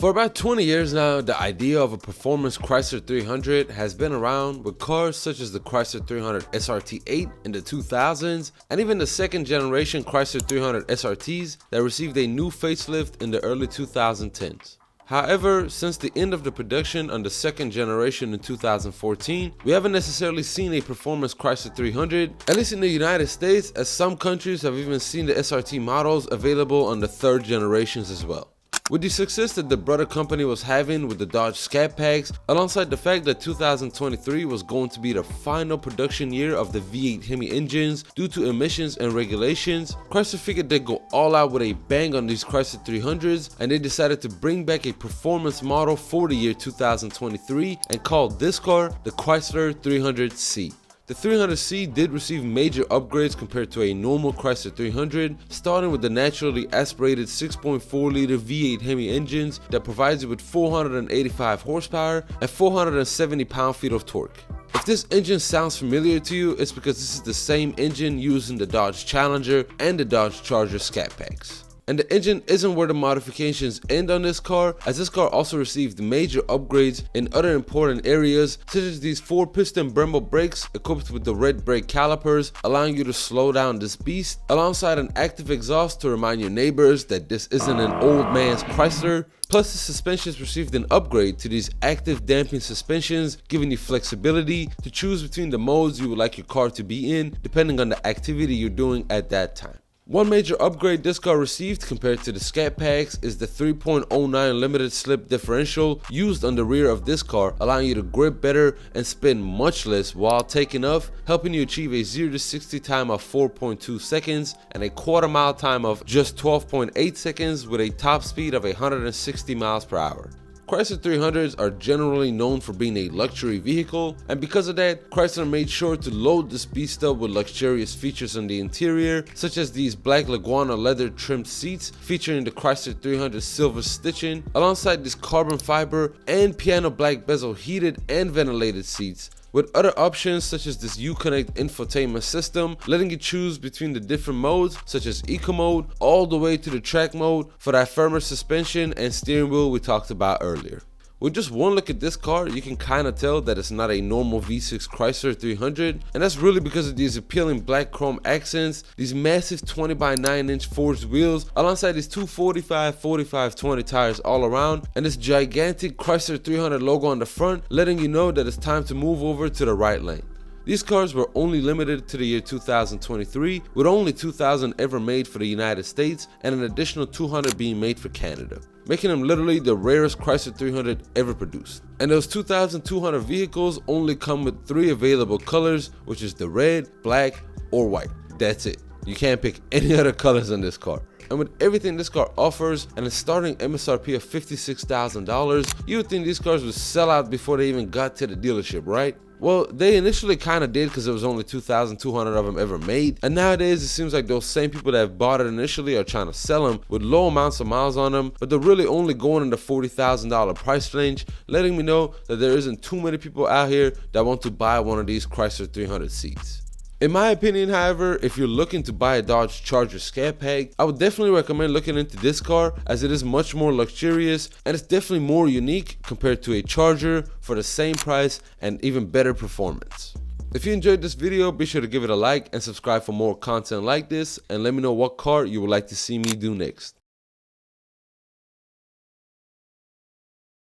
For about 20 years now, the idea of a performance Chrysler 300 has been around, with cars such as the Chrysler 300 SRT8 in the 2000s, and even the second generation Chrysler 300 SRTs that received a new facelift in the early 2010s. However, since the end of the production on the second generation in 2014, we haven't necessarily seen a performance Chrysler 300, at least in the United States, as some countries have even seen the SRT models available on the third generations as well. With the success that the brother company was having with the Dodge Scat Packs, alongside the fact that 2023 was going to be the final production year of the V8 Hemi engines due to emissions and regulations, Chrysler figured they'd go all out with a bang on these Chrysler 300s, and they decided to bring back a performance model for the year 2023 and called this car the Chrysler 300C. The 300C did receive major upgrades compared to a normal Chrysler 300, starting with the naturally aspirated 6.4-liter V8 Hemi engines that provides you with 485 horsepower and 470 pound-feet of torque. If this engine sounds familiar to you, it's because this is the same engine used in the Dodge Challenger and the Dodge Charger Scat Packs. And the engine isn't where the modifications end on this car, as this car also received major upgrades in other important areas, such as these 4-piston Brembo brakes equipped with the red brake calipers, allowing you to slow down this beast, alongside an active exhaust to remind your neighbors that this isn't an old man's Chrysler. Plus, the suspensions received an upgrade to these active damping suspensions, giving you flexibility to choose between the modes you would like your car to be in, depending on the activity you're doing at that time. One major upgrade this car received compared to the Scat Packs is the 3.09 limited slip differential used on the rear of this car, allowing you to grip better and spin much less while taking off, helping you achieve a 0 to 60 time of 4.2 seconds and a quarter mile time of just 12.8 seconds with a top speed of 160 miles per hour. Chrysler 300s are generally known for being a luxury vehicle, and because of that, Chrysler made sure to load this beast up with luxurious features on the interior, such as these black Leguana leather trimmed seats featuring the Chrysler 300 silver stitching, alongside these carbon fiber and piano black bezel heated and ventilated seats, with other options such as this Uconnect infotainment system, letting you choose between the different modes such as Eco mode all the way to the track mode for that firmer suspension and steering wheel we talked about earlier. With just one look at this car, you can kinda tell that it's not a normal V6 Chrysler 300, and that's really because of these appealing black chrome accents, these massive 20 by 9 inch forged wheels, alongside these 245/45/20 tires all around, and this gigantic Chrysler 300 logo on the front, letting you know that it's time to move over to the right lane. These cars were only limited to the year 2023, with only 2,000 ever made for the United States and an additional 200 being made for Canada, making them literally the rarest Chrysler 300 ever produced. And those 2,200 vehicles only come with 3 available colors, which is the red, black, or white. That's it. You can't pick any other colors on this car. And with everything this car offers and a starting MSRP of $56,000, you would think these cars would sell out before they even got to the dealership, right? Well, they initially kind of did because there was only 2,200 of them ever made, and nowadays it seems like those same people that have bought it initially are trying to sell them with low amounts of miles on them, but they're really only going in the $40,000 price range, letting me know that there isn't too many people out here that want to buy one of these Chrysler 300Cs. In my opinion, however, if you're looking to buy a Dodge Charger Scat Pack, I would definitely recommend looking into this car, as it is much more luxurious and it's definitely more unique compared to a Charger for the same price and even better performance. If you enjoyed this video, be sure to give it a like and subscribe for more content like this, and let me know what car you would like to see me do next.